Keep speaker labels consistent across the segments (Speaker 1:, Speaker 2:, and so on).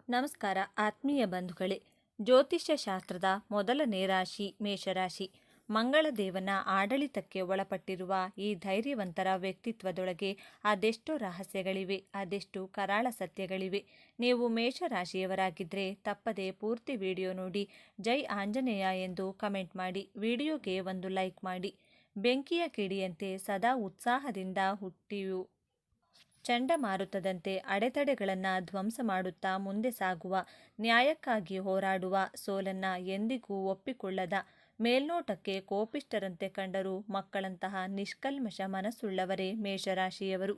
Speaker 1: ನಮಸ್ಕಾರ ಆತ್ಮೀಯ ಬಂಧುಗಳೇ. ಜ್ಯೋತಿಷ್ಯ ಶಾಸ್ತ್ರದ ಮೊದಲನೇ ರಾಶಿ ಮೇಷರಾಶಿ. ಮಂಗಳದೇವನ ಆಡಳಿತಕ್ಕೆ ಒಳಪಟ್ಟಿರುವ ಈ ಧೈರ್ಯವಂತರ ವ್ಯಕ್ತಿತ್ವದೊಳಗೆ ಅದೆಷ್ಟು ರಹಸ್ಯಗಳಿವೆ, ಅದೆಷ್ಟು ಕರಾಳ ಸತ್ಯಗಳಿವೆ. ನೀವು ಮೇಷರಾಶಿಯವರಾಗಿದ್ದರೆ ತಪ್ಪದೆ ಪೂರ್ತಿ ವಿಡಿಯೋ ನೋಡಿ ಜೈ ಆಂಜನೇಯ ಎಂದು ಕಮೆಂಟ್ ಮಾಡಿ, ವಿಡಿಯೋಗೆ ಒಂದು ಲೈಕ್ ಮಾಡಿ. ಬೆಂಕಿಯ ಕಿಡಿಯಂತೆ ಸದಾ ಉತ್ಸಾಹದಿಂದ ಹುಟ್ಟಿಯು ಚಂಡಮಾರುತದಂತೆ ಅಡೆತಡೆಗಳನ್ನು ಧ್ವಂಸ ಮಾಡುತ್ತಾ ಮುಂದೆ ಸಾಗುವ, ನ್ಯಾಯಕ್ಕಾಗಿ ಹೋರಾಡುವ, ಸೋಲನ್ನ ಎಂದಿಗೂ ಒಪ್ಪಿಕೊಳ್ಳದ, ಮೇಲ್ನೋಟಕ್ಕೆ ಕೋಪಿಷ್ಠರಂತೆ ಕಂಡರೂ ಮಕ್ಕಳಂತಹ ನಿಷ್ಕಲ್ಮಶ ಮನಸ್ಸುಳ್ಳವರೇ ಮೇಷರಾಶಿಯವರು.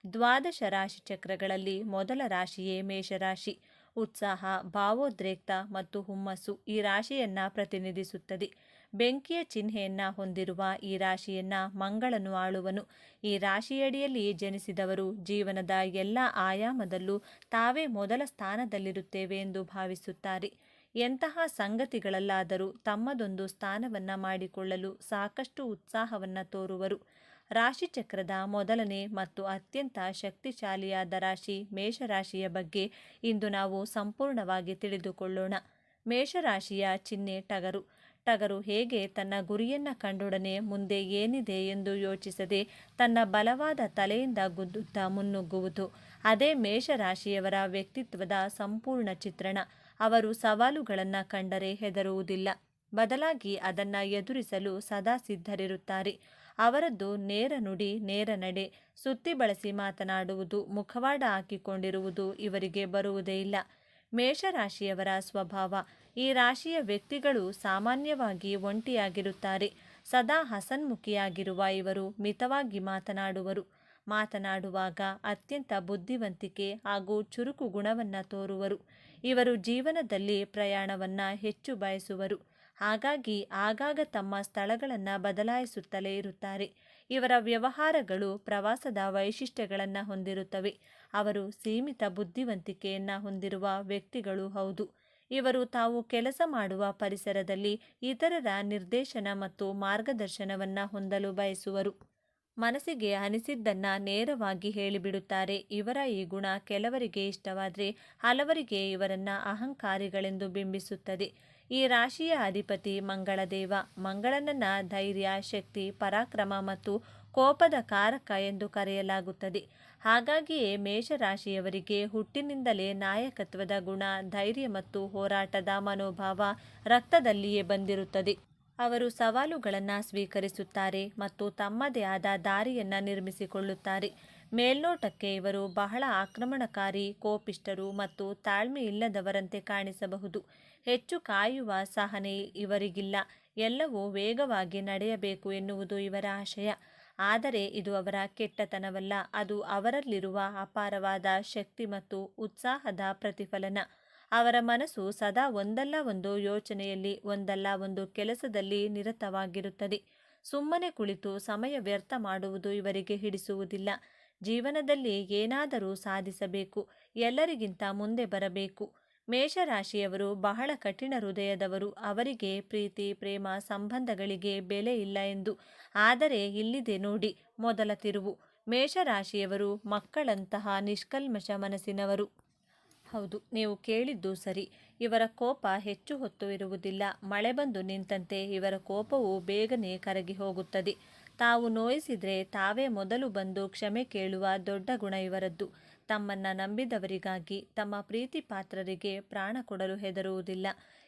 Speaker 1: ದ್ವಾದಶ ರಾಶಿ ಚಕ್ರಗಳಲ್ಲಿ ಮೊದಲ ರಾಶಿಯೇ ಮೇಷರಾಶಿ. ಉತ್ಸಾಹ, ಭಾವೋದ್ರೇಕ್ತ ಮತ್ತು ಹುಮ್ಮಸ್ಸು ಈ ರಾಶಿಯನ್ನ ಪ್ರತಿನಿಧಿಸುತ್ತದೆ. ಬೆಂಕಿಯ ಚಿಹ್ನೆಯನ್ನ ಹೊಂದಿರುವ ಈ ರಾಶಿಯನ್ನ ಮಂಗಳನು ಆಳುವನು. ಈ ರಾಶಿಯಡಿಯಲ್ಲಿ ಜನಿಸಿದವರು ಜೀವನದ ಎಲ್ಲ ಆಯಾಮದಲ್ಲೂ ತಾವೇ ಮೊದಲ ಸ್ಥಾನದಲ್ಲಿರುತ್ತೇವೆ ಎಂದು ಭಾವಿಸುತ್ತಾರೆ. ಎಂತಹ ಸಂಗತಿಗಳಲ್ಲಾದರೂ ತಮ್ಮದೊಂದು ಸ್ಥಾನವನ್ನ ಮಾಡಿಕೊಳ್ಳಲು ಸಾಕಷ್ಟು ಉತ್ಸಾಹವನ್ನ ತೋರುವರು. ರಾಶಿಚಕ್ರದ ಮೊದಲನೇ ಮತ್ತು ಅತ್ಯಂತ ಶಕ್ತಿಶಾಲಿಯಾದ ರಾಶಿ ಮೇಷರಾಶಿಯ ಬಗ್ಗೆ ಇಂದು ನಾವು ಸಂಪೂರ್ಣವಾಗಿ ತಿಳಿದುಕೊಳ್ಳೋಣ. ಮೇಷರಾಶಿಯ ಚಿಹ್ನೆ ಟಗರು. ಟಗರು ಹೇಗೆ ತನ್ನ ಗುರಿಯನ್ನ ಕಂಡೊಡನೆ ಮುಂದೆ ಏನಿದೆ ಎಂದು ಯೋಚಿಸದೆ ತನ್ನ ಬಲವಾದ ತಲೆಯಿಂದ ಗುದ್ದುತ್ತಾ ಮುನ್ನುಗ್ಗುವುದು, ಅದೇ ಮೇಷರಾಶಿಯವರ ವ್ಯಕ್ತಿತ್ವದ ಸಂಪೂರ್ಣ ಚಿತ್ರಣ. ಅವರು ಸವಾಲುಗಳನ್ನು ಕಂಡರೆ ಹೆದರುವುದಿಲ್ಲ, ಬದಲಾಗಿ ಅದನ್ನ ಎದುರಿಸಲು ಸದಾ ಸಿದ್ಧರಿರುತ್ತಾರೆ. ಅವರದ್ದು ನೇರ ನುಡಿ, ನೇರ ನಡೆ. ಸುತ್ತಿ ಬಳಸಿ ಮಾತನಾಡುವುದು, ಮುಖವಾಡ ಹಾಕಿಕೊಂಡಿರುವುದು ಇವರಿಗೆ ಬರುವುದೇ ಇಲ್ಲ. ಮೇಷರಾಶಿಯವರ ಸ್ವಭಾವ. ಈ ರಾಶಿಯ ವ್ಯಕ್ತಿಗಳು ಸಾಮಾನ್ಯವಾಗಿ ಒಂಟಿಯಾಗಿರುತ್ತಾರೆ. ಸದಾ ಹಸನ್ಮುಖಿಯಾಗಿರುವ ಇವರು ಮಿತವಾಗಿ ಮಾತನಾಡುವರು. ಮಾತನಾಡುವಾಗ ಅತ್ಯಂತ ಬುದ್ಧಿವಂತಿಕೆ ಹಾಗೂ ಚುರುಕು ಗುಣವನ್ನ ತೋರುವರು. ಇವರು ಜೀವನದಲ್ಲಿ ಪ್ರಯಾಣವನ್ನ ಹೆಚ್ಚು ಬಯಸುವರು. ಹಾಗಾಗಿ ಆಗಾಗ ತಮ್ಮ ಸ್ಥಳಗಳನ್ನು ಬದಲಾಯಿಸುತ್ತಲೇ ಇರುತ್ತಾರೆ. ಇವರ ವ್ಯವಹಾರಗಳು ಪ್ರವಾಸದ ವೈಶಿಷ್ಟ್ಯಗಳನ್ನು ಹೊಂದಿರುತ್ತವೆ. ಅವರು ಸೀಮಿತ ಬುದ್ಧಿವಂತಿಕೆಯನ್ನು ಹೊಂದಿರುವ ವ್ಯಕ್ತಿಗಳು ಹೌದು. ಇವರು ತಾವು ಕೆಲಸ ಮಾಡುವ ಪರಿಸರದಲ್ಲಿ ಇತರರ ನಿರ್ದೇಶನ ಮತ್ತು ಮಾರ್ಗದರ್ಶನವನ್ನು ಹೊಂದಲು ಬಯಸುವರು. ಮನಸ್ಸಿಗೆ ಅನಿಸಿದ್ದನ್ನ ನೇರವಾಗಿ ಹೇಳಿಬಿಡುತ್ತಾರೆ. ಇವರ ಈ ಗುಣ ಕೆಲವರಿಗೆ ಇಷ್ಟವಾದರೆ ಹಲವರಿಗೆ ಇವರನ್ನ ಅಹಂಕಾರಿಗಳೆಂದು ಬಿಂಬಿಸುತ್ತದೆ. ಈ ರಾಶಿಯ ಅಧಿಪತಿ ಮಂಗಳದೇವ. ಮಂಗಳನನ್ನ ಧೈರ್ಯ, ಶಕ್ತಿ, ಪರಾಕ್ರಮ ಮತ್ತು ಕೋಪದ ಕಾರಕ ಎಂದು ಕರೆಯಲಾಗುತ್ತದೆ. ಹಾಗಾಗಿಯೇ ಮೇಷರಾಶಿಯವರಿಗೆ ಹುಟ್ಟಿನಿಂದಲೇ ನಾಯಕತ್ವದ ಗುಣ, ಧೈರ್ಯ ಮತ್ತು ಹೋರಾಟದ ಮನೋಭಾವ ರಕ್ತದಲ್ಲಿಯೇ ಬಂದಿರುತ್ತದೆ. ಅವರು ಸವಾಲುಗಳನ್ನು ಸ್ವೀಕರಿಸುತ್ತಾರೆ ಮತ್ತು ತಮ್ಮದೇ ಆದ ದಾರಿಯನ್ನು ನಿರ್ಮಿಸಿಕೊಳ್ಳುತ್ತಾರೆ. ಮೇಲ್ನೋಟಕ್ಕೆ ಇವರು ಬಹಳ ಆಕ್ರಮಣಕಾರಿ, ಕೋಪಿಷ್ಠರು ಮತ್ತು ತಾಳ್ಮೆ ಇಲ್ಲದವರಂತೆ ಕಾಣಿಸಬಹುದು. ಹೆಚ್ಚು ಕಾಯುವ ಸಹನೆ ಇವರಿಗಿಲ್ಲ. ಎಲ್ಲವೂ ವೇಗವಾಗಿ ನಡೆಯಬೇಕು ಎನ್ನುವುದು ಇವರ ಆಶಯ. ಆದರೆ ಇದು ಅವರ ಕೆಟ್ಟತನವಲ್ಲ, ಅದು ಅವರಲ್ಲಿರುವ ಅಪಾರವಾದ ಶಕ್ತಿ ಮತ್ತು ಉತ್ಸಾಹದ ಪ್ರತಿಫಲನ. ಅವರ ಮನಸ್ಸು ಸದಾ ಒಂದಲ್ಲ ಒಂದು ಯೋಚನೆಯಲ್ಲಿ, ಒಂದಲ್ಲ ಒಂದು ಕೆಲಸದಲ್ಲಿ ನಿರತವಾಗಿರುತ್ತದೆ. ಸುಮ್ಮನೆ ಕುಳಿತು ಸಮಯ ವ್ಯರ್ಥ ಮಾಡುವುದು ಇವರಿಗೆ ಹಿಡಿಸುವುದಿಲ್ಲ. ಜೀವನದಲ್ಲಿ ಏನಾದರೂ ಸಾಧಿಸಬೇಕು, ಎಲ್ಲರಿಗಿಂತ ಮುಂದೆ ಬರಬೇಕು. ಮೇಷರಾಶಿಯವರು ಬಹಳ ಕಠಿಣ ಹೃದಯದವರು. ಅವರಿಗೆ ಪ್ರೀತಿ, ಪ್ರೇಮ, ಸಂಬಂಧಗಳಿಗೆ ಬೆಲೆ ಇಲ್ಲ ಎಂದು. ಆದರೆ ಇಲ್ಲಿದೆ ನೋಡಿ ಮೊದಲ ತಿರುವು. ಮೇಷರಾಶಿಯವರು ಮಕ್ಕಳಂತಹ ನಿಷ್ಕಲ್ಮಶ ಮನಸ್ಸಿನವರು. ಹೌದು, ನೀವು ಕೇಳಿದ್ದು ಸರಿ. ಇವರ ಕೋಪ ಹೆಚ್ಚು ಹೊತ್ತು ಇರುವುದಿಲ್ಲ. ಮಳೆ ಬಂದು ನಿಂತಂತೆ ಇವರ ಕೋಪವು ಬೇಗನೆ ಕರಗಿ ಹೋಗುತ್ತದೆ. ತಾವು ನೋಯಿಸಿದ್ರೆ ತಾವೇ ಮೊದಲು ಬಂದು ಕ್ಷಮೆ ಕೇಳುವ ದೊಡ್ಡ ಗುಣ ಇವರದ್ದು. ತಮ್ಮನ್ನ ನಂಬಿದವರಿಗಾಗಿ, ತಮ್ಮ ಪ್ರೀತಿ ಪಾತ್ರರಿಗೆ ಪ್ರಾಣ ಕೊಡಲು ಹೆದರುವುದಿಲ್ಲ.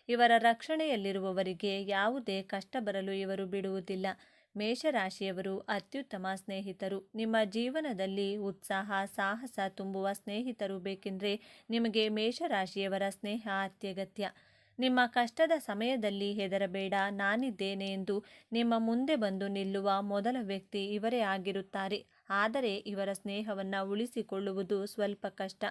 Speaker 1: ಇವರ ರಕ್ಷಣೆಯಲ್ಲಿರುವವರಿಗೆ ಯಾವುದೇ ಕಷ್ಟ ಬರಲು ಇವರು ಬಿಡುವುದಿಲ್ಲ. ಮೇಷರಾಶಿಯವರು ಅತ್ಯುತ್ತಮ ಸ್ನೇಹಿತರು. ನಿಮ್ಮ ಜೀವನದಲ್ಲಿ ಉತ್ಸಾಹ, ಸಾಹಸ ತುಂಬುವ ಸ್ನೇಹಿತರು ಬೇಕೆಂದರೆ ನಿಮಗೆ ಮೇಷರಾಶಿಯವರ ಸ್ನೇಹ ಅತ್ಯಗತ್ಯ. ನಿಮ್ಮ ಕಷ್ಟದ ಸಮಯದಲ್ಲಿ ಹೆದರಬೇಡ, ನಾನಿದ್ದೇನೆ ಎಂದು ನಿಮ್ಮ ಮುಂದೆ ಬಂದು ನಿಲ್ಲುವ ಮೊದಲ ವ್ಯಕ್ತಿ ಇವರೇ ಆಗಿರುತ್ತಾರೆ. ಆದರೆ ಇವರ ಸ್ನೇಹವನ್ನು ಉಳಿಸಿಕೊಳ್ಳುವುದು ಸ್ವಲ್ಪ ಕಷ್ಟ.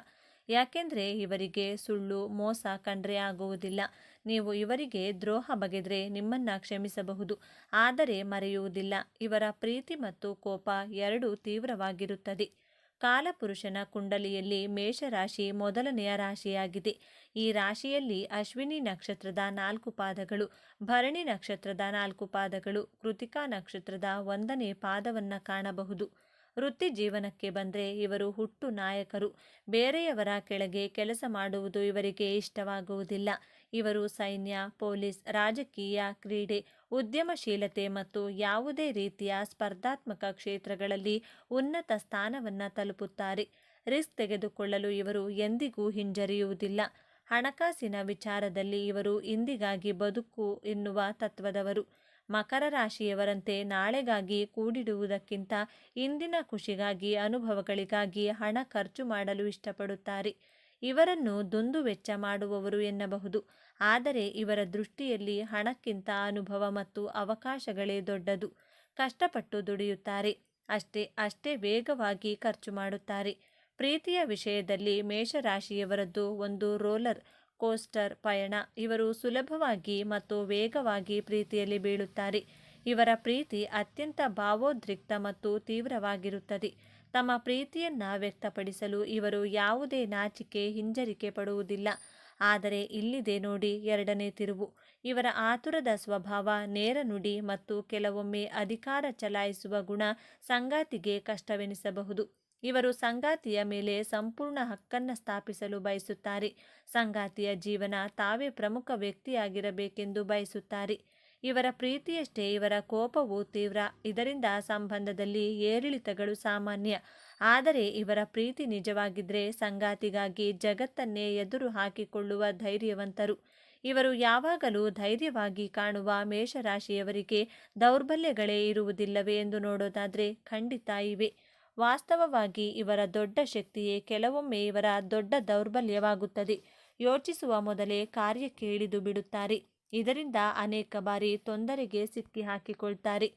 Speaker 1: ಯಾಕೆಂದರೆ ಇವರಿಗೆ ಸುಳ್ಳು, ಮೋಸ ಕಂಡ್ರೆ ಆಗುವುದಿಲ್ಲ. ನೀವು ಇವರಿಗೆ ದ್ರೋಹ ಬಗೆದ್ರೆ ನಿಮ್ಮನ್ನ ಕ್ಷಮಿಸಬಹುದು, ಆದರೆ ಮರೆಯುವುದಿಲ್ಲ. ಇವರ ಪ್ರೀತಿ ಮತ್ತು ಕೋಪ ಎರಡೂ ತೀವ್ರವಾಗಿರುತ್ತದೆ. ಕಾಲಪುರುಷನ ಕುಂಡಲಿಯಲ್ಲಿ ಮೇಷರಾಶಿ ಮೊದಲನೆಯ ರಾಶಿಯಾಗಿದೆ. ಈ ರಾಶಿಯಲ್ಲಿ ಅಶ್ವಿನಿ ನಕ್ಷತ್ರದ 4 ಪಾದಗಳು, ಭರಣಿ ನಕ್ಷತ್ರದ 4 ಪಾದಗಳು, ಕೃತಿಕಾ ನಕ್ಷತ್ರದ 1ನೇ ಪಾದವನ್ನು ಕಾಣಬಹುದು. ವೃತ್ತಿ ಜೀವನಕ್ಕೆ ಬಂದರೆ ಇವರು ಹುಟ್ಟು ನಾಯಕರು. ಬೇರೆಯವರ ಕೆಳಗೆ ಕೆಲಸ ಮಾಡುವುದು ಇವರಿಗೆ ಇಷ್ಟವಾಗುವುದಿಲ್ಲ. ಇವರು ಸೈನ್ಯ, ಪೊಲೀಸ್, ರಾಜಕೀಯ, ಕ್ರೀಡೆ, ಉದ್ಯಮಶೀಲತೆ ಮತ್ತು ಯಾವುದೇ ರೀತಿಯ ಸ್ಪರ್ಧಾತ್ಮಕ ಕ್ಷೇತ್ರಗಳಲ್ಲಿ ಉನ್ನತ ಸ್ಥಾನವನ್ನು ತಲುಪುತ್ತಾರೆ. ರಿಸ್ಕ್ ತೆಗೆದುಕೊಳ್ಳಲು ಇವರು ಎಂದಿಗೂ ಹಿಂಜರಿಯುವುದಿಲ್ಲ. ಹಣಕಾಸಿನ ವಿಚಾರದಲ್ಲಿ ಇವರು ಇಂದಿಗಾಗಿ ಬದುಕು ಎನ್ನುವ ತತ್ವದವರು. ಮಕರ ರಾಶಿಯವರಂತೆ ನಾಳೆಗಾಗಿ ಕೂಡಿಡುವುದಕ್ಕಿಂತ ಇಂದಿನ ಖುಷಿಗಾಗಿ, ಅನುಭವಗಳಿಗಾಗಿ ಹಣ ಖರ್ಚು ಮಾಡಲು ಇಷ್ಟಪಡುತ್ತಾರೆ. ಇವರನ್ನು ದುಂದುವೆಚ್ಚ ಮಾಡುವವರು ಎನ್ನಬಹುದು. ಆದರೆ ಇವರ ದೃಷ್ಟಿಯಲ್ಲಿ ಹಣಕ್ಕಿಂತ ಅನುಭವ ಮತ್ತು ಅವಕಾಶಗಳೇ ದೊಡ್ಡದು. ಕಷ್ಟಪಟ್ಟು ದುಡಿಯುತ್ತಾರೆ, ಅಷ್ಟೇ ವೇಗವಾಗಿ ಖರ್ಚು ಮಾಡುತ್ತಾರೆ. ಪ್ರೀತಿಯ ವಿಷಯದಲ್ಲಿ ಮೇಷರಾಶಿಯವರದ್ದು ಒಂದು ರೋಲರ್ ಕೋಸ್ಟರ್ ಪಯಣ. ಇವರು ಸುಲಭವಾಗಿ ಮತ್ತು ವೇಗವಾಗಿ ಪ್ರೀತಿಯಲ್ಲಿ ಬೀಳುತ್ತಾರೆ. ಇವರ ಪ್ರೀತಿ ಅತ್ಯಂತ ಭಾವೋದ್ರಿಕ್ತ ಮತ್ತು ತೀವ್ರವಾಗಿರುತ್ತದೆ. ತಮ್ಮ ಪ್ರೀತಿಯನ್ನು ವ್ಯಕ್ತಪಡಿಸಲು ಇವರು ಯಾವುದೇ ನಾಚಿಕೆ, ಹಿಂಜರಿಕೆ ಪಡುವುದಿಲ್ಲ. ಆದರೆ ಇಲ್ಲಿದೆ ನೋಡಿ ಎರಡನೇ ತಿರುವು. ಇವರ ಆತುರದ ಸ್ವಭಾವ, ನೇರ ನುಡಿ ಮತ್ತು ಕೆಲವೊಮ್ಮೆ ಅಧಿಕಾರ ಚಲಾಯಿಸುವ ಗುಣ ಸಂಗಾತಿಗೆ ಕಷ್ಟವೆನಿಸಬಹುದು. ಇವರು ಸಂಗಾತಿಯ ಮೇಲೆ ಸಂಪೂರ್ಣ ಹಕ್ಕನ್ನು ಸ್ಥಾಪಿಸಲು ಬಯಸುತ್ತಾರೆ. ಸಂಗಾತಿಯ ಜೀವನ ತಾವೇ ಪ್ರಮುಖ ವ್ಯಕ್ತಿಯಾಗಿರಬೇಕೆಂದು ಬಯಸುತ್ತಾರೆ. ಇವರ ಪ್ರೀತಿಯಷ್ಟೇ ಇವರ ಕೋಪವೂ ತೀವ್ರ. ಇದರಿಂದ ಸಂಬಂಧದಲ್ಲಿ ಏರಿಳಿತಗಳು ಸಾಮಾನ್ಯ. ಆದರೆ ಇವರ ಪ್ರೀತಿ ನಿಜವಾಗಿದ್ದರೆ ಸಂಗಾತಿಗಾಗಿ ಜಗತ್ತನ್ನೇ ಎದುರು ಹಾಕಿಕೊಳ್ಳುವ ಧೈರ್ಯವಂತರು. ಇವರು ಯಾವಾಗಲೂ ಧೈರ್ಯವಾಗಿ ಕಾಣುವ ಮೇಷರಾಶಿಯವರಿಗೆ ದೌರ್ಬಲ್ಯಗಳೇ ಇರುವುದಿಲ್ಲವೇ ಎಂದು ನೋಡೋದಾದರೆ ಖಂಡಿತ ಇವೆ. ವಾಸ್ತವವಾಗಿ ಇವರ ದೊಡ್ಡ ಶಕ್ತಿಯೇ ಕೆಲವೊಮ್ಮೆ ಇವರ ದೊಡ್ಡ ದೌರ್ಬಲ್ಯವಾಗುತ್ತದೆ. ಯೋಚಿಸುವ ಮೊದಲೇ ಕಾರ್ಯಕ್ಕೆ ಇಳಿದು ಬಿಡುತ್ತಾರೆ. ಇದರಿಂದ ಅನೇಕ ಬಾರಿ ತೊಂದರೆಗೆ ಸಿಕ್ಕಿ ಹಾಕಿಕೊಳ್ತಾರೆ.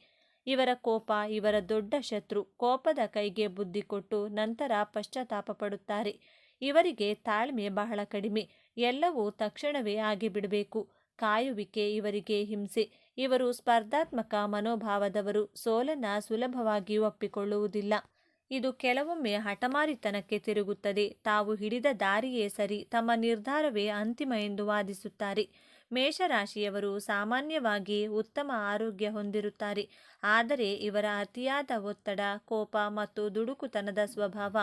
Speaker 1: ಇವರ ಕೋಪ ಇವರ ದೊಡ್ಡ ಶತ್ರು. ಕೋಪದ ಕೈಗೆ ಬುದ್ಧಿ ಕೊಟ್ಟು ನಂತರ ಪಶ್ಚಾತ್ತಾಪ ಪಡುತ್ತಾರೆ. ಇವರಿಗೆ ತಾಳ್ಮೆ ಬಹಳ ಕಡಿಮೆ. ಎಲ್ಲವೂ ತಕ್ಷಣವೇ ಆಗಿಬಿಡಬೇಕು. ಕಾಯುವಿಕೆ ಇವರಿಗೆ ಹಿಂಸೆ. ಇವರು ಸ್ಪರ್ಧಾತ್ಮಕ ಮನೋಭಾವದವರು. ಸೋಲನ್ನು ಸುಲಭವಾಗಿ ಒಪ್ಪಿಕೊಳ್ಳುವುದಿಲ್ಲ. ಇದು ಕೆಲವೊಮ್ಮೆ ಹಠಮಾರಿತನಕ್ಕೆ ತಿರುಗುತ್ತದೆ. ತಾವು ಹಿಡಿದ ದಾರಿಯೇ ಸರಿ, ತಮ್ಮ ನಿರ್ಧಾರವೇ ಅಂತಿಮ ಎಂದು ವಾದಿಸುತ್ತಾರೆ. ಮೇಷರಾಶಿಯವರು ಸಾಮಾನ್ಯವಾಗಿ ಉತ್ತಮ ಆರೋಗ್ಯ ಹೊಂದಿರುತ್ತಾರೆ. ಆದರೆ ಇವರ ಅತಿಯಾದ ಒತ್ತಡ, ಕೋಪ ಮತ್ತು ದುಡುಕುತನದ ಸ್ವಭಾವ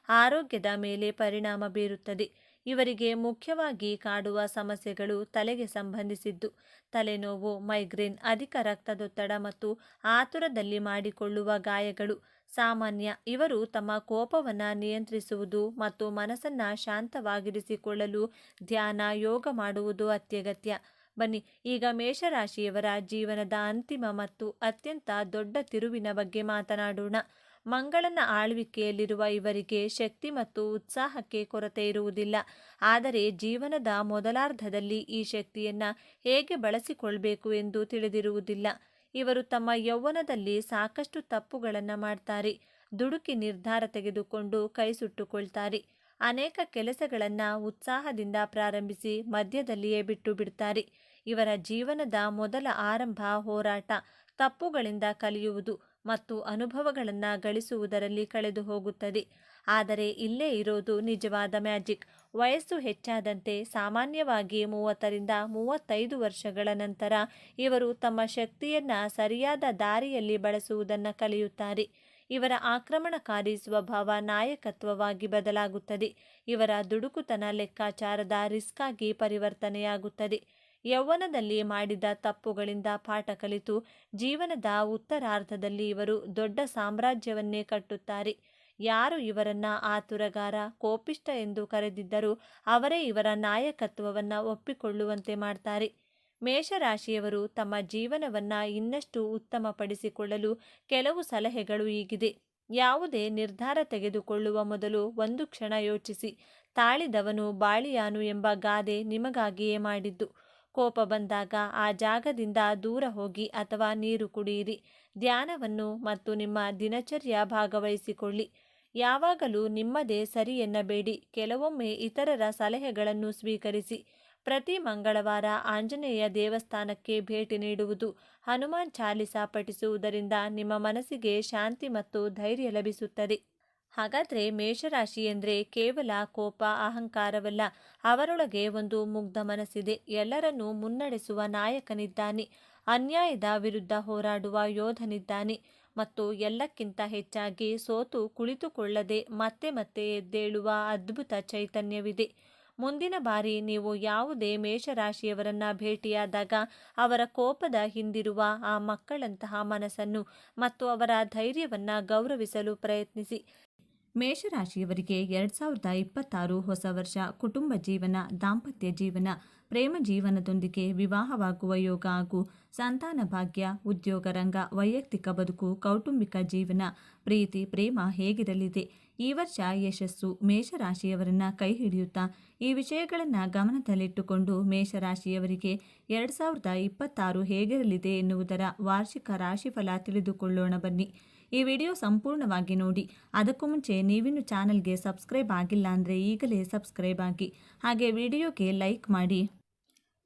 Speaker 1: ಆರೋಗ್ಯದ ಮೇಲೆ ಪರಿಣಾಮ ಬೀರುತ್ತದೆ. ಇವರಿಗೆ ಮುಖ್ಯವಾಗಿ ಕಾಡುವ ಸಮಸ್ಯೆಗಳು ತಲೆಗೆ ಸಂಬಂಧಿಸಿದ್ದು. ತಲೆನೋವು, ಮೈಗ್ರೇನ್, ಅಧಿಕ ರಕ್ತದೊತ್ತಡ ಮತ್ತು ಆತುರದಲ್ಲಿ ಮಾಡಿಕೊಳ್ಳುವ ಗಾಯಗಳು ಸಾಮಾನ್ಯ. ಇವರು ತಮ್ಮ ಕೋಪವನ್ನು ನಿಯಂತ್ರಿಸುವುದು ಮತ್ತು ಮನಸ್ಸನ್ನು ಶಾಂತವಾಗಿರಿಸಿಕೊಳ್ಳಲು ಧ್ಯಾನ, ಯೋಗ ಮಾಡುವುದು ಅತ್ಯಗತ್ಯ. ಬನ್ನಿ ಈಗ ಮೇಷರಾಶಿಯವರ ಜೀವನದ ಅಂತಿಮ ಮತ್ತು ಅತ್ಯಂತ ದೊಡ್ಡ ತಿರುವಿನ ಬಗ್ಗೆ ಮಾತನಾಡೋಣ. ಮಂಗಳನ ಆಳ್ವಿಕೆಯಲ್ಲಿರುವ ಇವರಿಗೆ ಶಕ್ತಿ ಮತ್ತು ಉತ್ಸಾಹಕ್ಕೆ ಕೊರತೆ ಇರುವುದಿಲ್ಲ. ಆದರೆ ಜೀವನದ ಮೊದಲಾರ್ಧದಲ್ಲಿ ಈ ಶಕ್ತಿಯನ್ನು ಹೇಗೆ ಬಳಸಿಕೊಳ್ಬೇಕು ಎಂದು ತಿಳಿದಿರುವುದಿಲ್ಲ. ಇವರು ತಮ್ಮ ಯೌವನದಲ್ಲಿ ಸಾಕಷ್ಟು ತಪ್ಪುಗಳನ್ನು ಮಾಡ್ತಾರೆ. ದುಡುಕಿ ನಿರ್ಧಾರ ತೆಗೆದುಕೊಂಡು ಕೈ ಸುಟ್ಟುಕೊಳ್ತಾರೆ. ಅನೇಕ ಕೆಲಸಗಳನ್ನು ಉತ್ಸಾಹದಿಂದ ಪ್ರಾರಂಭಿಸಿ ಮಧ್ಯದಲ್ಲಿಯೇ ಬಿಟ್ಟು ಬಿಡ್ತಾರೆ. ಇವರ ಜೀವನದ ಮೊದಲ ಆರಂಭ ಹೋರಾಟ, ತಪ್ಪುಗಳಿಂದ ಕಲಿಯುವುದು ಮತ್ತು ಅನುಭವಗಳನ್ನು ಗಳಿಸುವುದರಲ್ಲಿ ಕಳೆದು ಹೋಗುತ್ತದೆ. ಆದರೆ ಇಲ್ಲೇ ಇರೋದು ನಿಜವಾದ ಮ್ಯಾಜಿಕ್. ವಯಸ್ಸು ಹೆಚ್ಚಾದಂತೆ, ಸಾಮಾನ್ಯವಾಗಿ 30ರಿಂದ 35 ವರ್ಷಗಳ ನಂತರ ಇವರು ತಮ್ಮ ಶಕ್ತಿಯನ್ನು ಸರಿಯಾದ ದಾರಿಯಲ್ಲಿ ಬಳಸುವುದನ್ನು ಕಲಿಯುತ್ತಾರೆ. ಇವರ ಆಕ್ರಮಣಕಾರಿ ಸ್ವಭಾವ ನಾಯಕತ್ವವಾಗಿ ಬದಲಾಗುತ್ತದೆ. ಇವರ ದುಡುಕುತನ ಲೆಕ್ಕಾಚಾರದ ರಿಸ್ಕ್ ಆಗಿ ಪರಿವರ್ತನೆಯಾಗುತ್ತದೆ. ಯೌವನದಲ್ಲಿ ಮಾಡಿದ ತಪ್ಪುಗಳಿಂದ ಪಾಠ ಕಲಿತು ಜೀವನದ ಉತ್ತರಾರ್ಧದಲ್ಲಿ ಇವರು ದೊಡ್ಡ ಸಾಮ್ರಾಜ್ಯವನ್ನೇ ಕಟ್ಟುತ್ತಾರೆ. ಯಾರು ಇವರನ್ನ ಆತುರಗಾರ, ಕೋಪಿಷ್ಟ ಎಂದು ಕರೆದಿದ್ದರೂ ಅವರೇ ಇವರ ನಾಯಕತ್ವವನ್ನು ಒಪ್ಪಿಕೊಳ್ಳುವಂತೆ ಮಾಡ್ತಾರೆ. ಮೇಷರಾಶಿಯವರು ತಮ್ಮ ಜೀವನವನ್ನು ಇನ್ನಷ್ಟು ಉತ್ತಮಪಡಿಸಿಕೊಳ್ಳಲು ಕೆಲವು ಸಲಹೆಗಳು ಹೀಗಿದೆ. ಯಾವುದೇ ನಿರ್ಧಾರ ತೆಗೆದುಕೊಳ್ಳುವ ಮೊದಲು ಒಂದು ಕ್ಷಣ ಯೋಚಿಸಿ. ತಾಳಿದವನು ಬಾಳಿಯಾನು ಎಂಬ ಗಾದೆ ನಿಮಗಾಗಿಯೇ ಮಾಡಿದ್ದು. ಕೋಪ ಬಂದಾಗ ಆ ಜಾಗದಿಂದ ದೂರ ಹೋಗಿ ಅಥವಾ ನೀರು ಕುಡಿಯಿರಿ. ಧ್ಯಾನವನ್ನು ಮತ್ತು ನಿಮ್ಮ ದಿನಚರ್ಯ ಭಾಗವಹಿಸಿಕೊಳ್ಳಿ. ಯಾವಾಗಲೂ ನಿಮ್ಮದೇ ಸರಿ ಎನ್ನಬೇಡಿ. ಕೆಲವೊಮ್ಮೆ ಇತರರ ಸಲಹೆಗಳನ್ನು ಸ್ವೀಕರಿಸಿ. ಪ್ರತಿ ಮಂಗಳವಾರ ಆಂಜನೇಯ ದೇವಸ್ಥಾನಕ್ಕೆ ಭೇಟಿ ನೀಡುವುದು, ಹನುಮಾನ್ ಚಾಲಿಸಾ ಪಠಿಸುವುದರಿಂದ ನಿಮ್ಮ ಮನಸ್ಸಿಗೆ ಶಾಂತಿ ಮತ್ತು ಧೈರ್ಯ ಲಭಿಸುತ್ತದೆ. ಹಾಗಾದರೆ ಮೇಷರಾಶಿ ಎಂದರೆ ಕೇವಲ ಕೋಪ, ಅಹಂಕಾರವಲ್ಲ. ಅವರೊಳಗೆ ಒಂದು ಮುಗ್ಧ ಮನಸ್ಸಿದೆ. ಎಲ್ಲರನ್ನೂ ಮುನ್ನಡೆಸುವ ನಾಯಕನಿದ್ದಾನೆ. ಅನ್ಯಾಯದ ವಿರುದ್ಧ ಹೋರಾಡುವ ಯೋಧನಿದ್ದಾನೆ. ಮತ್ತು ಎಲ್ಲಕ್ಕಿಂತ ಹೆಚ್ಚಾಗಿ ಸೋತು ಕುಳಿತುಕೊಳ್ಳದೆ ಮತ್ತೆ ಮತ್ತೆ ಎದ್ದೇಳುವ ಅದ್ಭುತ ಚೈತನ್ಯವಿದೆ. ಮುಂದಿನ ಬಾರಿ ನೀವು ಯಾವುದೇ ಮೇಷರಾಶಿಯವರನ್ನ ಭೇಟಿಯಾದಾಗ ಅವರ ಕೋಪದ ಹಿಂದಿರುವ ಆ ಮಕ್ಕಳಂತಹ ಮನಸ್ಸನ್ನು ಮತ್ತು ಅವರ ಧೈರ್ಯವನ್ನ ಗೌರವಿಸಲು ಪ್ರಯತ್ನಿಸಿ. ಮೇಷರಾಶಿಯವರಿಗೆ 2026 ಹೊಸ ವರ್ಷ ಕುಟುಂಬ ಜೀವನ, ದಾಂಪತ್ಯ ಜೀವನ, ಪ್ರೇಮ ಜೀವನದೊಂದಿಗೆ ವಿವಾಹವಾಗುವ ಯೋಗ ಹಾಗೂ ಸಂತಾನ ಭಾಗ್ಯ, ಉದ್ಯೋಗ ರಂಗ, ವೈಯಕ್ತಿಕ ಬದುಕು, ಕೌಟುಂಬಿಕ ಜೀವನ, ಪ್ರೀತಿ, ಪ್ರೇಮ ಹೇಗಿರಲಿದೆ? ಈ ವರ್ಷ ಯಶಸ್ಸು ಮೇಷರಾಶಿಯವರನ್ನ ಕೈ ಹಿಡಿಯುತ್ತಾ ಈ ವಿಷಯಗಳನ್ನು ಗಮನದಲ್ಲಿಟ್ಟುಕೊಂಡು ಮೇಷರಾಶಿಯವರಿಗೆ 2026 ಹೇಗಿರಲಿದೆ ಎನ್ನುವುದರ ವಾರ್ಷಿಕ ರಾಶಿಫಲ ತಿಳಿದುಕೊಳ್ಳೋಣ ಬನ್ನಿ. ಈ ವಿಡಿಯೋ ಸಂಪೂರ್ಣವಾಗಿ ನೋಡಿ. ಅದಕ್ಕೂ ಮುಂಚೆ ನೀವಿನ್ನು ಚಾನಲ್ಗೆ ಸಬ್ಸ್ಕ್ರೈಬ್ ಆಗಿಲ್ಲ ಅಂದರೆ ಈಗಲೇ ಸಬ್ಸ್ಕ್ರೈಬ್ ಆಗಿ, ಹಾಗೆ ವಿಡಿಯೋಗೆ ಲೈಕ್ ಮಾಡಿ.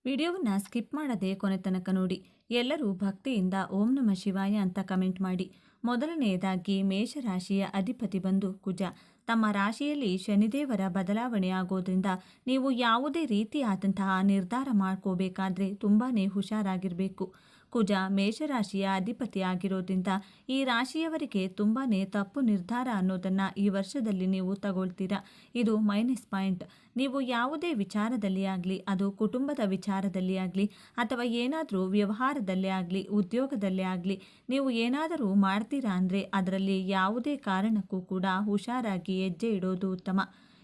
Speaker 1: ವಿಡಿಯೋವನ್ನು ಸ್ಕಿಪ್ ಮಾಡದೆ ಕೊನೆ ತನಕ ನೋಡಿ. ಎಲ್ಲರೂ ಭಕ್ತಿಯಿಂದ ಓಂ ನಮಃ ಶಿವಾಯ ಅಂತ ಕಮೆಂಟ್ ಮಾಡಿ. ಮೊದಲನೆಯದಾಗಿ ಮೇಷರಾಶಿಯ ಅಧಿಪತಿ ಬಂದು ಕುಜ. ತಮ್ಮ ರಾಶಿಯಲ್ಲಿ ಶನಿದೇವರ ಬದಲಾವಣೆ ಆಗೋದ್ರಿಂದ ನೀವು ಯಾವುದೇ ರೀತಿಯಾದಂತಹ ನಿರ್ಧಾರ ಮಾಡ್ಕೋಬೇಕಾದ್ರೆ ತುಂಬಾ ಹುಷಾರಾಗಿರಬೇಕು. ಕುಜ ಮೇಷರಾಶಿಯ ಅಧಿಪತಿ ಆಗಿರೋದ್ರಿಂದ ಈ ರಾಶಿಯವರಿಗೆ ತುಂಬಾ ತಪ್ಪು ನಿರ್ಧಾರ ಅನ್ನೋದನ್ನು ಈ ವರ್ಷದಲ್ಲಿ ನೀವು ತಗೊಳ್ತೀರಾ. ಇದು ಮೈನಸ್ ಪಾಯಿಂಟ್. ನೀವು ಯಾವುದೇ ವಿಚಾರದಲ್ಲಿ ಆಗಲಿ, ಅದು ಕುಟುಂಬದ ವಿಚಾರದಲ್ಲಿ ಆಗಲಿ ಅಥವಾ ಏನಾದರೂ ವ್ಯವಹಾರದಲ್ಲೇ ಆಗಲಿ, ಉದ್ಯೋಗದಲ್ಲೇ ಆಗಲಿ, ನೀವು ಏನಾದರೂ ಮಾಡ್ತೀರಾ ಅಂದರೆ ಅದರಲ್ಲಿ ಯಾವುದೇ ಕಾರಣಕ್ಕೂ ಕೂಡ ಹುಷಾರಾಗಿ ಹೆಜ್ಜೆ ಇಡೋದು ಉತ್ತಮ.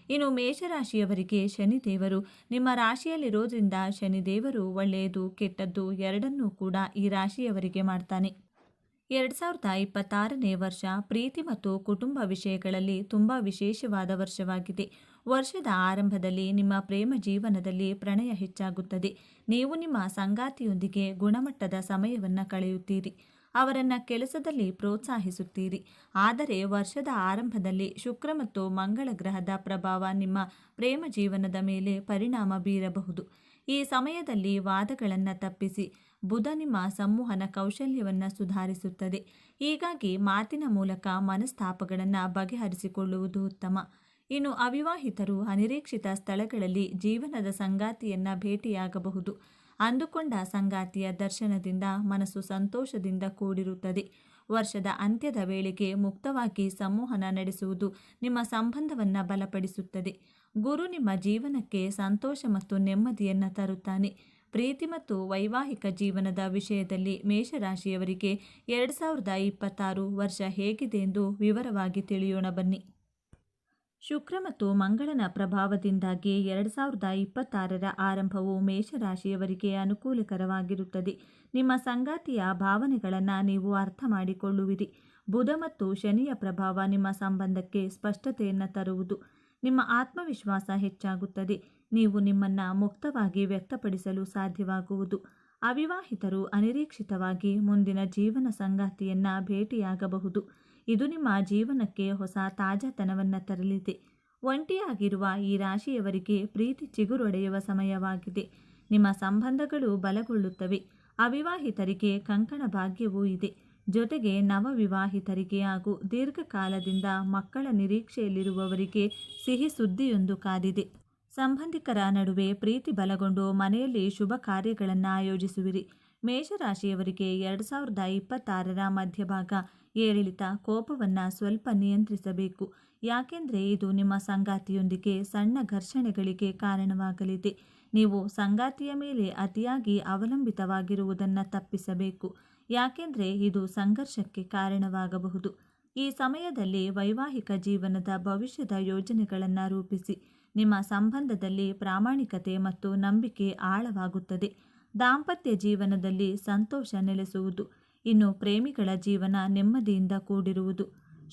Speaker 1: ಇನ್ನು ಮೇಷರಾಶಿಯವರಿಗೆ ಶನಿದೇವರು ನಿಮ್ಮ ರಾಶಿಯಲ್ಲಿರೋದ್ರಿಂದ ಶನಿದೇವರು ಒಳ್ಳೆಯದು ಕೆಟ್ಟದ್ದು ಎರಡನ್ನೂ ಕೂಡ ಈ ರಾಶಿಯವರಿಗೆ ಮಾಡ್ತಾನೆ. 2026ನೇ ವರ್ಷ ಪ್ರೀತಿ ಮತ್ತು ಕುಟುಂಬ ವಿಷಯಗಳಲ್ಲಿ ತುಂಬ ವಿಶೇಷವಾದ ವರ್ಷವಾಗಿದೆ. ವರ್ಷದ ಆರಂಭದಲ್ಲಿ ನಿಮ್ಮ ಪ್ರೇಮ ಜೀವನದಲ್ಲಿ ಪ್ರಣಯ ಹೆಚ್ಚಾಗುತ್ತದೆ. ನೀವು ನಿಮ್ಮ ಸಂಗಾತಿಯೊಂದಿಗೆ ಗುಣಮಟ್ಟದ ಸಮಯವನ್ನು ಕಳೆಯುತ್ತೀರಿ. ಅವರನ್ನು ಕೆಲಸದಲ್ಲಿ ಪ್ರೋತ್ಸಾಹಿಸುತ್ತೀರಿ. ಆದರೆ ವರ್ಷದ ಆರಂಭದಲ್ಲಿ ಶುಕ್ರ ಮತ್ತು ಮಂಗಳ ಗ್ರಹದ ಪ್ರಭಾವ ನಿಮ್ಮ ಪ್ರೇಮ ಜೀವನದ ಮೇಲೆ ಪರಿಣಾಮ ಬೀರಬಹುದು. ಈ ಸಮಯದಲ್ಲಿ ವಾದಗಳನ್ನು ತಪ್ಪಿಸಿ ಬುಧ ನಿಮ್ಮ ಸಂವಹನ ಕೌಶಲ್ಯವನ್ನು ಸುಧಾರಿಸುತ್ತದೆ. ಹೀಗಾಗಿ ಮಾತಿನ ಮೂಲಕ ಮನಸ್ತಾಪಗಳನ್ನು ಬಗೆಹರಿಸಿಕೊಳ್ಳುವುದು ಉತ್ತಮ. ಇನ್ನು ಅವಿವಾಹಿತರು ಅನಿರೀಕ್ಷಿತ ಸ್ಥಳಗಳಲ್ಲಿ ಜೀವನದ ಸಂಗಾತಿಯನ್ನ ಭೇಟಿಯಾಗಬಹುದು. ಅಂದುಕೊಂಡ ಸಂಗಾತಿಯ ದರ್ಶನದಿಂದ ಮನಸ್ಸು ಸಂತೋಷದಿಂದ ಕೂಡಿರುತ್ತದೆ. ವರ್ಷದ ಅಂತ್ಯದ ವೇಳೆಗೆ ಮುಕ್ತವಾಗಿ ಸಂವಹನ ನಡೆಸುವುದು ನಿಮ್ಮ ಸಂಬಂಧವನ್ನು ಬಲಪಡಿಸುತ್ತದೆ. ಗುರು ನಿಮ್ಮ ಜೀವನಕ್ಕೆ ಸಂತೋಷ ಮತ್ತು ನೆಮ್ಮದಿಯನ್ನು ತರುತ್ತಾನೆ. ಪ್ರೀತಿ ಮತ್ತು ವೈವಾಹಿಕ ಜೀವನದ ವಿಷಯದಲ್ಲಿ ಮೇಷರಾಶಿಯವರಿಗೆ 2026 ವರ್ಷ ಹೇಗಿದೆ ಎಂದು ವಿವರವಾಗಿ ತಿಳಿಯೋಣ ಬನ್ನಿ. ಶುಕ್ರ ಮತ್ತು ಮಂಗಳನ ಪ್ರಭಾವದಿಂದಾಗಿ 2026ರ ಆರಂಭವು ಮೇಷರಾಶಿಯವರಿಗೆ ಅನುಕೂಲಕರವಾಗಿರುತ್ತದೆ. ನಿಮ್ಮ ಸಂಗಾತಿಯ ಭಾವನೆಗಳನ್ನು ನೀವು ಅರ್ಥ ಮಾಡಿಕೊಳ್ಳುವಿರಿ. ಬುಧ ಮತ್ತು ಶನಿಯ ಪ್ರಭಾವ ನಿಮ್ಮ ಸಂಬಂಧಕ್ಕೆ ಸ್ಪಷ್ಟತೆಯನ್ನು ತರುವುದು. ನಿಮ್ಮ ಆತ್ಮವಿಶ್ವಾಸ ಹೆಚ್ಚಾಗುತ್ತದೆ. ನೀವು ನಿಮ್ಮನ್ನು ಮುಕ್ತವಾಗಿ ವ್ಯಕ್ತಪಡಿಸಲು ಸಾಧ್ಯವಾಗುವುದು. ಅವಿವಾಹಿತರು ಅನಿರೀಕ್ಷಿತವಾಗಿ ಮುಂದಿನ ಜೀವನ ಸಂಗಾತಿಯನ್ನ ಭೇಟಿಯಾಗಬಹುದು. ಇದು ನಿಮ್ಮ ಜೀವನಕ್ಕೆ ಹೊಸ ತಾಜಾತನವನ್ನು ತರಲಿದೆ. ಒಂಟಿಯಾಗಿರುವ ಈ ರಾಶಿಯವರಿಗೆ ಪ್ರೀತಿ ಚಿಗುರೊಡೆಯುವ ಸಮಯವಾಗಿದೆ. ನಿಮ್ಮ ಸಂಬಂಧಗಳು ಬಲಗೊಳ್ಳುತ್ತವೆ. ಅವಿವಾಹಿತರಿಗೆ ಕಂಕಣ ಭಾಗ್ಯವೂ ಇದೆ. ಜೊತೆಗೆ ನವವಿವಾಹಿತರಿಗೆ ಹಾಗೂ ದೀರ್ಘಕಾಲದಿಂದ ಮಕ್ಕಳ ನಿರೀಕ್ಷೆಯಲ್ಲಿರುವವರಿಗೆ ಸಿಹಿ ಸುದ್ದಿಯೊಂದು ಕಾದಿದೆ. ಸಂಬಂಧಿಕರ ನಡುವೆ ಪ್ರೀತಿ ಬಲಗೊಂಡು ಮನೆಯಲ್ಲಿ ಶುಭ ಕಾರ್ಯಗಳನ್ನು ಆಯೋಜಿಸುವಿರಿ. ಮೇಷರಾಶಿಯವರಿಗೆ 2026ರ ಮಧ್ಯಭಾಗ ಏರಿಳಿತ, ಕೋಪವನ್ನು ಸ್ವಲ್ಪ ನಿಯಂತ್ರಿಸಬೇಕು. ಯಾಕೆಂದರೆ ಇದು ನಿಮ್ಮ ಸಂಗಾತಿಯೊಂದಿಗೆ ಸಣ್ಣ ಘರ್ಷಣೆಗಳಿಗೆ ಕಾರಣವಾಗಲಿದೆ. ನೀವು ಸಂಗಾತಿಯ ಮೇಲೆ ಅತಿಯಾಗಿ ಅವಲಂಬಿತವಾಗಿರುವುದನ್ನು ತಪ್ಪಿಸಬೇಕು. ಯಾಕೆಂದರೆ ಇದು ಸಂಘರ್ಷಕ್ಕೆ ಕಾರಣವಾಗಬಹುದು. ಈ ಸಮಯದಲ್ಲಿ ವೈವಾಹಿಕ ಜೀವನದ ಭವಿಷ್ಯದ ಯೋಜನೆಗಳನ್ನು ರೂಪಿಸಿ. ನಿಮ್ಮ ಸಂಬಂಧದಲ್ಲಿ ಪ್ರಾಮಾಣಿಕತೆ ಮತ್ತು ನಂಬಿಕೆ ಆಳವಾಗುತ್ತದೆ. ದಾಂಪತ್ಯ ಜೀವನದಲ್ಲಿ ಸಂತೋಷ ನೆಲೆಸುವುದು. ಇನ್ನು ಪ್ರೇಮಿಗಳ ಜೀವನ ನೆಮ್ಮದಿಯಿಂದ ಕೂಡಿರುವುದು.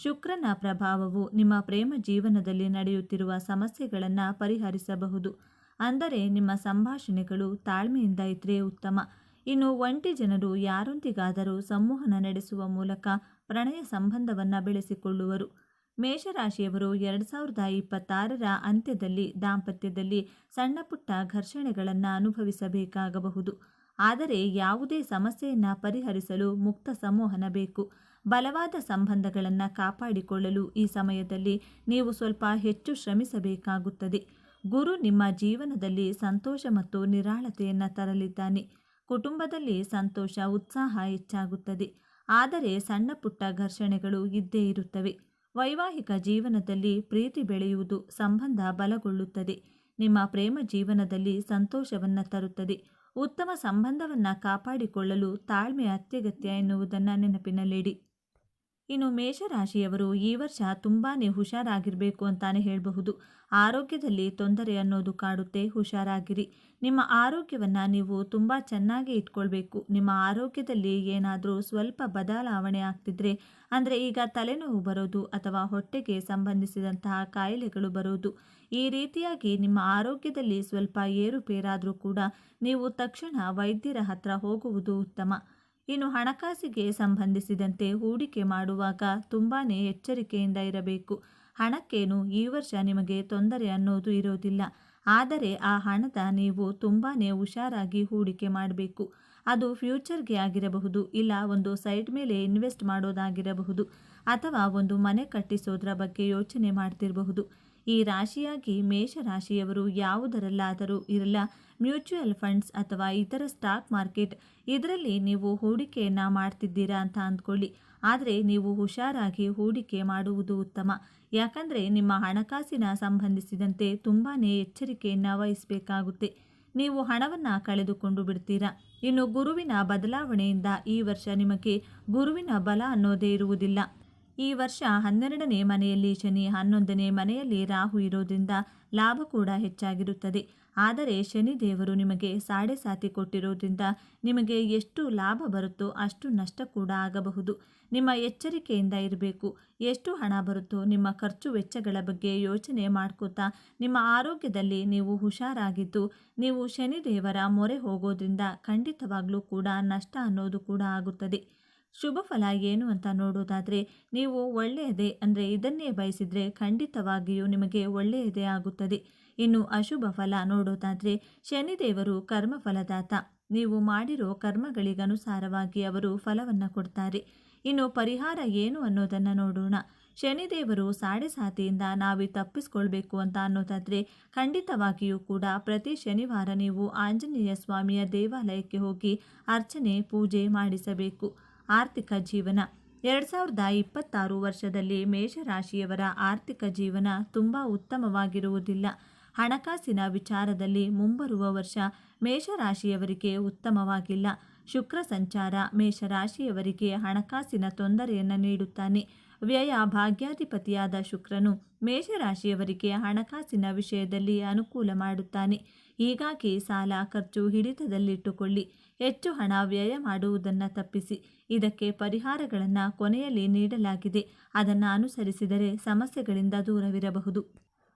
Speaker 1: ಶುಕ್ರನ ಪ್ರಭಾವವು ನಿಮ್ಮ ಪ್ರೇಮ ಜೀವನದಲ್ಲಿ ನಡೆಯುತ್ತಿರುವ ಸಮಸ್ಯೆಗಳನ್ನು ಪರಿಹರಿಸಬಹುದು. ಅಂದರೆ ನಿಮ್ಮ ಸಂಭಾಷಣೆಗಳು ತಾಳ್ಮೆಯಿಂದ ಇದ್ದರೆ ಉತ್ತಮ. ಇನ್ನು ಒಂಟಿ ಜನರು ಯಾರೊಂದಿಗಾದರೂ ಸಂವಹನ ನಡೆಸುವ ಮೂಲಕ ಪ್ರಣಯ ಸಂಬಂಧವನ್ನು ಬೆಳೆಸಿಕೊಳ್ಳುವರು. ಮೇಷರಾಶಿಯವರು 2026ರ ಅಂತ್ಯದಲ್ಲಿ ದಾಂಪತ್ಯದಲ್ಲಿ ಸಣ್ಣ ಪುಟ್ಟ ಘರ್ಷಣೆಗಳನ್ನು ಅನುಭವಿಸಬೇಕಾಗಬಹುದು. ಆದರೆ ಯಾವುದೇ ಸಮಸ್ಯೆಯನ್ನು ಪರಿಹರಿಸಲು ಮುಕ್ತ ಸಂವಹನ ಬೇಕು. ಬಲವಾದ ಸಂಬಂಧಗಳನ್ನು ಕಾಪಾಡಿಕೊಳ್ಳಲು ಈ ಸಮಯದಲ್ಲಿ ನೀವು ಸ್ವಲ್ಪ ಹೆಚ್ಚು ಶ್ರಮಿಸಬೇಕಾಗುತ್ತದೆ. ಗುರು ನಿಮ್ಮ ಜೀವನದಲ್ಲಿ ಸಂತೋಷ ಮತ್ತು ನಿರಾಳತೆಯನ್ನು ತರಲಿದ್ದಾನೆ. ಕುಟುಂಬದಲ್ಲಿ ಸಂತೋಷ, ಉತ್ಸಾಹ ಹೆಚ್ಚಾಗುತ್ತದೆ. ಆದರೆ ಸಣ್ಣ ಪುಟ್ಟ ಘರ್ಷಣೆಗಳು ಇದ್ದೇ ಇರುತ್ತವೆ. ವೈವಾಹಿಕ ಜೀವನದಲ್ಲಿ ಪ್ರೀತಿ ಬೆಳೆಯುವುದು, ಸಂಬಂಧ ಬಲಗೊಳ್ಳುತ್ತದೆ, ನಿಮ್ಮ ಪ್ರೇಮ ಜೀವನದಲ್ಲಿ ಸಂತೋಷವನ್ನು ತರುತ್ತದೆ. ಉತ್ತಮ ಸಂಬಂಧವನ್ನು ಕಾಪಾಡಿಕೊಳ್ಳಲು ತಾಳ್ಮೆ ಅತ್ಯಗತ್ಯ ಎನ್ನುವುದನ್ನು ನೆನಪಿನಲ್ಲಿಡಿ. ಇನ್ನು ಮೇಷರಾಶಿಯವರು ಈ ವರ್ಷ ತುಂಬಾ ಹುಷಾರಾಗಿರಬೇಕು ಅಂತಾನೆ ಹೇಳಬಹುದು. ಆರೋಗ್ಯದಲ್ಲಿ ತೊಂದರೆ ಅನ್ನೋದು ಕಾಡುತ್ತೆ, ಹುಷಾರಾಗಿರಿ. ನಿಮ್ಮ ಆರೋಗ್ಯವನ್ನು ನೀವು ತುಂಬ ಚೆನ್ನಾಗಿ ಇಟ್ಕೊಳ್ಬೇಕು. ನಿಮ್ಮ ಆರೋಗ್ಯದಲ್ಲಿ ಏನಾದರೂ ಸ್ವಲ್ಪ ಬದಲಾವಣೆ ಆಗ್ತಿದ್ರೆ, ಅಂದರೆ ಈಗ ತಲೆನೋವು ಬರೋದು ಅಥವಾ ಹೊಟ್ಟೆಗೆ ಸಂಬಂಧಿಸಿದಂತಹ ಕಾಯಿಲೆಗಳು ಬರೋದು, ಈ ರೀತಿಯಾಗಿ ನಿಮ್ಮ ಆರೋಗ್ಯದಲ್ಲಿ ಸ್ವಲ್ಪ ಏರುಪೇರಾದರೂ ಕೂಡ ನೀವು ತಕ್ಷಣ ವೈದ್ಯರ ಹತ್ರ ಹೋಗುವುದು ಉತ್ತಮ. ಇನ್ನು ಹಣಕಾಸಿಗೆ ಸಂಬಂಧಿಸಿದಂತೆ ಹೂಡಿಕೆ ಮಾಡುವಾಗ ತುಂಬಾ ಎಚ್ಚರಿಕೆಯಿಂದ ಇರಬೇಕು. ಹಣಕ್ಕೇನು ಈ ವರ್ಷ ನಿಮಗೆ ತೊಂದರೆ ಅನ್ನೋದು ಇರೋದಿಲ್ಲ. ಆದರೆ ಆ ಹಣದ ನೀವು ತುಂಬಾ ಹುಷಾರಾಗಿ ಹೂಡಿಕೆ ಮಾಡಬೇಕು. ಅದು ಫ್ಯೂಚರ್ಗೆ ಆಗಿರಬಹುದು, ಇಲ್ಲ ಒಂದು ಸೈಟ್ ಮೇಲೆ ಇನ್ವೆಸ್ಟ್ ಮಾಡೋದಾಗಿರಬಹುದು, ಅಥವಾ ಒಂದು ಮನೆ ಕಟ್ಟಿಸೋದ್ರ ಬಗ್ಗೆ ಯೋಚನೆ ಮಾಡ್ತಿರಬಹುದು. ಈ ರಾಶಿಯಾಗಿ ಮೇಷರಾಶಿಯವರು ಯಾವುದರಲ್ಲಾದರೂ ಇರಲ್ಲ, ಮ್ಯೂಚುವಲ್ ಫಂಡ್ಸ್ ಅಥವಾ ಇತರ ಸ್ಟಾಕ್ ಮಾರ್ಕೆಟ್ ಇದರಲ್ಲಿ ನೀವು ಹೂಡಿಕೆಯನ್ನು ಮಾಡ್ತಿದ್ದೀರಾ ಅಂತ ಅಂದ್ಕೊಳ್ಳಿ. ಆದರೆ ನೀವು ಹುಷಾರಾಗಿ ಹೂಡಿಕೆ ಮಾಡುವುದು ಉತ್ತಮ. ಯಾಕಂದರೆ ನಿಮ್ಮ ಹಣಕಾಸಿನ ಸಂಬಂಧಿಸಿದಂತೆ ತುಂಬಾ ಎಚ್ಚರಿಕೆಯನ್ನು ವಹಿಸಬೇಕಾಗುತ್ತೆ. ನೀವು ಹಣವನ್ನು ಕಳೆದುಕೊಂಡು ಬಿಡ್ತೀರಾ. ಇನ್ನು ಗುರುವಿನ ಬದಲಾವಣೆಯಿಂದ ಈ ವರ್ಷ ನಿಮಗೆ ಗುರುವಿನ ಬಲ ಅನ್ನೋದೇ ಇರುವುದಿಲ್ಲ. ಈ ವರ್ಷ 12ನೇ ಮನೆಯಲ್ಲಿ ಶನಿ, 11ನೇ ಮನೆಯಲ್ಲಿ ರಾಹು ಇರೋದ್ರಿಂದ ಲಾಭ ಕೂಡ ಹೆಚ್ಚಾಗಿರುತ್ತದೆ. ಆದರೆ ಶನಿದೇವರು ನಿಮಗೆ ಸಾಡೆ ಸಾತಿ ಕೊಟ್ಟಿರೋದ್ರಿಂದ ನಿಮಗೆ ಎಷ್ಟು ಲಾಭ ಬರುತ್ತೋ ಅಷ್ಟು ನಷ್ಟ ಕೂಡ ಆಗಬಹುದು. ನಿಮ್ಮ ಎಚ್ಚರಿಕೆಯಿಂದ ಇರಬೇಕು. ಎಷ್ಟು ಹಣ ಬರುತ್ತೋ ನಿಮ್ಮ ಖರ್ಚು ವೆಚ್ಚಗಳ ಬಗ್ಗೆ ಯೋಚನೆ ಮಾಡ್ಕೋತಾ ನಿಮ್ಮ ಆರೋಗ್ಯದಲ್ಲಿ ನೀವು ಹುಷಾರಾಗಿದ್ದು, ನೀವು ಶನಿದೇವರ ಮೊರೆ ಹೋಗೋದ್ರಿಂದ ಖಂಡಿತವಾಗ್ಲೂ ಕೂಡ ನಷ್ಟ ಅನ್ನೋದು ಕೂಡ ಆಗುತ್ತದೆ. ಶುಭ ಫಲ ಏನು ಅಂತ ನೋಡೋದಾದರೆ, ನೀವು ಒಳ್ಳೆಯದೇ ಅಂದರೆ ಇದನ್ನೇ ಬಯಸಿದರೆ ಖಂಡಿತವಾಗಿಯೂ ನಿಮಗೆ ಒಳ್ಳೆಯದೇ ಆಗುತ್ತದೆ. ಇನ್ನು ಅಶುಭ ಫಲ ನೋಡೋದಾದರೆ, ಶನಿದೇವರು ಕರ್ಮಫಲದಾತ. ನೀವು ಮಾಡಿರೋ ಕರ್ಮಗಳಿಗನುಸಾರವಾಗಿ ಅವರು ಫಲವನ್ನು ಕೊಡ್ತಾರೆ. ಇನ್ನು ಪರಿಹಾರ ಏನು ಅನ್ನೋದನ್ನು ನೋಡೋಣ. ಶನಿದೇವರು ಸಾಡೆ ಸಾತಿಯಿಂದ ನಾವು ತಪ್ಪಿಸ್ಕೊಳ್ಬೇಕು ಅಂತ ಅನ್ನೋದಾದರೆ ಖಂಡಿತವಾಗಿಯೂ ಕೂಡ ಪ್ರತಿ ಶನಿವಾರ ನೀವು ಆಂಜನೇಯ ಸ್ವಾಮಿಯ ದೇವಾಲಯಕ್ಕೆ ಹೋಗಿ ಅರ್ಚನೆ ಪೂಜೆ ಮಾಡಿಸಬೇಕು. ಆರ್ಥಿಕ ಜೀವನ 2026 ವರ್ಷದಲ್ಲಿ ಮೇಷರಾಶಿಯವರ ಆರ್ಥಿಕ ಜೀವನ ತುಂಬ ಉತ್ತಮವಾಗಿರುವುದಿಲ್ಲ. ಹಣಕಾಸಿನ ವಿಚಾರದಲ್ಲಿ ಮುಂಬರುವ ವರ್ಷ ಮೇಷರಾಶಿಯವರಿಗೆ ಉತ್ತಮವಾಗಿಲ್ಲ. ಶುಕ್ರ ಸಂಚಾರ ಮೇಷರಾಶಿಯವರಿಗೆ ಹಣಕಾಸಿನ ತೊಂದರೆಯನ್ನು ನೀಡುತ್ತಾನೆ. ವ್ಯಯ ಭಾಗ್ಯಾಧಿಪತಿಯಾದ ಶುಕ್ರನು ಮೇಷರಾಶಿಯವರಿಗೆ ಹಣಕಾಸಿನ ವಿಷಯದಲ್ಲಿ ಅನುಕೂಲ ಮಾಡುತ್ತಾನೆ. ಹೀಗಾಗಿ ಸಾಲ, ಖರ್ಚು ಹಿಡಿತದಲ್ಲಿಟ್ಟುಕೊಳ್ಳಿ. ಹೆಚ್ಚು ಹಣ ವ್ಯಯ ಮಾಡುವುದನ್ನು ತಪ್ಪಿಸಿ. ಇದಕ್ಕೆ ಪರಿಹಾರಗಳನ್ನು ಕೊನೆಯಲ್ಲಿ ನೀಡಲಾಗಿದೆ. ಅದನ್ನು ಅನುಸರಿಸಿದರೆ ಸಮಸ್ಯೆಗಳಿಂದ ದೂರವಿರಬಹುದು.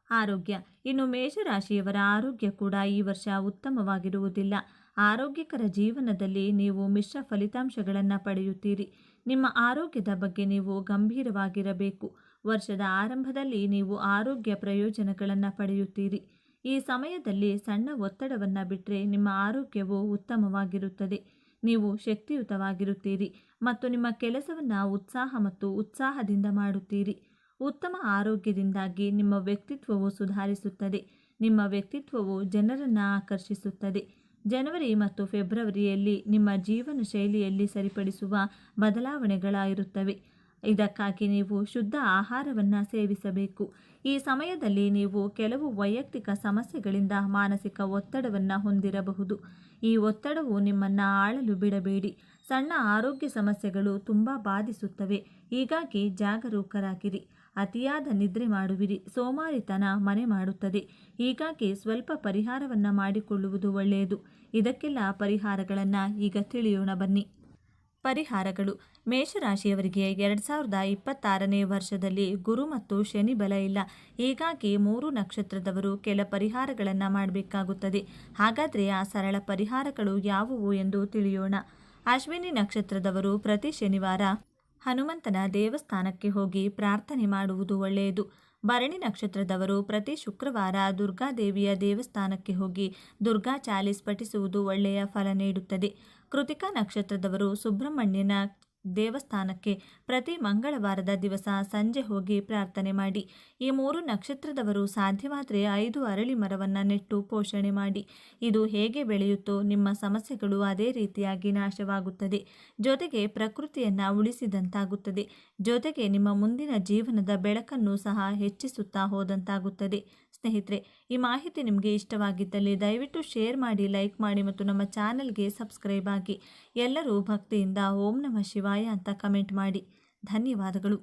Speaker 1: ಆರೋಗ್ಯ. ಇನ್ನು ಮೇಷರಾಶಿಯವರ ಆರೋಗ್ಯ ಕೂಡ ಈ ವರ್ಷ ಉತ್ತಮವಾಗಿರುವುದಿಲ್ಲ. ಆರೋಗ್ಯಕರ ಜೀವನದಲ್ಲಿ ನೀವು ಮಿಶ್ರ ಫಲಿತಾಂಶಗಳನ್ನು ಪಡೆಯುತ್ತೀರಿ. ನಿಮ್ಮ ಆರೋಗ್ಯದ ಬಗ್ಗೆ ನೀವು ಗಂಭೀರವಾಗಿರಬೇಕು. ವರ್ಷದ ಆರಂಭದಲ್ಲಿ ನೀವು ಆರೋಗ್ಯ ಪ್ರಯೋಜನಗಳನ್ನು ಪಡೆಯುತ್ತೀರಿ. ಈ ಸಮಯದಲ್ಲಿ ಸಣ್ಣ ಒತ್ತಡವನ್ನು ಬಿಟ್ಟರೆ ನಿಮ್ಮ ಆರೋಗ್ಯವು ಉತ್ತಮವಾಗಿರುತ್ತದೆ. ನೀವು ಶಕ್ತಿಯುತವಾಗಿರುತ್ತೀರಿ ಮತ್ತು ನಿಮ್ಮ ಕೆಲಸವನ್ನು ಉತ್ಸಾಹ ಮತ್ತು ಉತ್ಸಾಹದಿಂದ ಮಾಡುತ್ತೀರಿ. ಉತ್ತಮ ಆರೋಗ್ಯದಿಂದಾಗಿ ನಿಮ್ಮ ವ್ಯಕ್ತಿತ್ವವು ಸುಧಾರಿಸುತ್ತದೆ. ನಿಮ್ಮ ವ್ಯಕ್ತಿತ್ವವು ಜನರನ್ನು ಆಕರ್ಷಿಸುತ್ತದೆ. ಜನವರಿ ಮತ್ತು ಫೆಬ್ರವರಿಯಲ್ಲಿ ನಿಮ್ಮ ಜೀವನ ಶೈಲಿಯಲ್ಲಿ ಸರಿಪಡಿಸುವ ಬದಲಾವಣೆಗಳಿರುತ್ತವೆ. ಇದಕ್ಕಾಗಿ ನೀವು ಶುದ್ಧ ಆಹಾರವನ್ನು ಸೇವಿಸಬೇಕು. ಈ ಸಮಯದಲ್ಲಿ ನೀವು ಕೆಲವು ವೈಯಕ್ತಿಕ ಸಮಸ್ಯೆಗಳಿಂದ ಮಾನಸಿಕ ಒತ್ತಡವನ್ನು ಹೊಂದಿರಬಹುದು. ಈ ಒತ್ತಡವು ನಿಮ್ಮನ್ನು ಆಳಲು ಬಿಡಬೇಡಿ. ಸಣ್ಣ ಆರೋಗ್ಯ ಸಮಸ್ಯೆಗಳು ತುಂಬ ಬಾಧಿಸುತ್ತವೆ. ಹೀಗಾಗಿ ಜಾಗರೂಕರಾಗಿರಿ. ಅತಿಯಾದ ನಿದ್ರೆ ಮಾಡುವಿರಿ. ಸೋಮಾರಿತನ ಮನೆ ಮಾಡುತ್ತದೆ. ಹೀಗಾಗಿ ಸ್ವಲ್ಪ ಪರಿಹಾರವನ್ನು ಮಾಡಿಕೊಳ್ಳುವುದು ಒಳ್ಳೆಯದು. ಇದಕ್ಕೆಲ್ಲ ಪರಿಹಾರಗಳನ್ನು ಈಗ ತಿಳಿಯೋಣ ಬನ್ನಿ. ಪರಿಹಾರಗಳು. ಮೇಷರಾಶಿಯವರಿಗೆ 2026ನೇ ವರ್ಷದಲ್ಲಿ ಗುರು ಮತ್ತು ಶನಿ ಬಲ ಇಲ್ಲ. ಹೀಗಾಗಿ 3 ನಕ್ಷತ್ರದವರು ಕೆಲ ಪರಿಹಾರಗಳನ್ನು ಮಾಡಬೇಕಾಗುತ್ತದೆ. ಹಾಗಾದರೆ ಆ ಸರಳ ಪರಿಹಾರಗಳು ಯಾವುವು ಎಂದು ತಿಳಿಯೋಣ. ಅಶ್ವಿನಿ ನಕ್ಷತ್ರದವರು ಪ್ರತಿ ಶನಿವಾರ ಹನುಮಂತನ ದೇವಸ್ಥಾನಕ್ಕೆ ಹೋಗಿ ಪ್ರಾರ್ಥನೆ ಮಾಡುವುದು ಒಳ್ಳೆಯದು. ಭರಣಿ ನಕ್ಷತ್ರದವರು ಪ್ರತಿ ಶುಕ್ರವಾರ ದುರ್ಗಾದೇವಿಯ ದೇವಸ್ಥಾನಕ್ಕೆ ಹೋಗಿ ದುರ್ಗಾ ಚಾಲೀಸ್ ಪಠಿಸುವುದು ಒಳ್ಳೆಯ ಫಲ ನೀಡುತ್ತದೆ. ಕೃತಿಕಾ ನಕ್ಷತ್ರದವರು ಸುಬ್ರಹ್ಮಣ್ಯನ ದೇವಸ್ಥಾನಕ್ಕೆ ಪ್ರತಿ ಮಂಗಳವಾರದ ದಿವಸ ಸಂಜೆ ಹೋಗಿ ಪ್ರಾರ್ಥನೆ ಮಾಡಿ. ಈ 3 ನಕ್ಷತ್ರದವರು ಸಾಧ್ಯವಾದರೆ 5 ಅರಳಿ ಮರವನ್ನು ನೆಟ್ಟು ಪೋಷಣೆ ಮಾಡಿ. ಇದು ಹೇಗೆ ಬೆಳೆಯುತ್ತೋ ನಿಮ್ಮ ಸಮಸ್ಯೆಗಳು ಅದೇ ರೀತಿಯಾಗಿ ನಾಶವಾಗುತ್ತದೆ. ಜೊತೆಗೆ ಪ್ರಕೃತಿಯನ್ನು ಉಳಿಸಿದಂತಾಗುತ್ತದೆ. ಜೊತೆಗೆ ನಿಮ್ಮ ಮುಂದಿನ ಜೀವನದ ಬೆಳಕನ್ನು ಸಹ ಹೆಚ್ಚಿಸುತ್ತಾ ಹೋದಂತಾಗುತ್ತದೆ. ಸ್ನೇಹಿತರೆ, ಈ ಮಾಹಿತಿ ನಿಮಗೆ ಇಷ್ಟವಾಗಿದ್ದಲ್ಲಿ ದಯವಿಟ್ಟು ಶೇರ್ ಮಾಡಿ, ಲೈಕ್ ಮಾಡಿ ಮತ್ತು ನಮ್ಮ ಚಾನಲ್ಗೆ ಸಬ್ಸ್ಕ್ರೈಬ್ ಆಗಿ. ಎಲ್ಲರೂ ಭಕ್ತಿಯಿಂದ ಓಂ ನಮಃ ಶಿವಾಯ ಅಂತ ಕಮೆಂಟ್ ಮಾಡಿ. ಧನ್ಯವಾದಗಳು.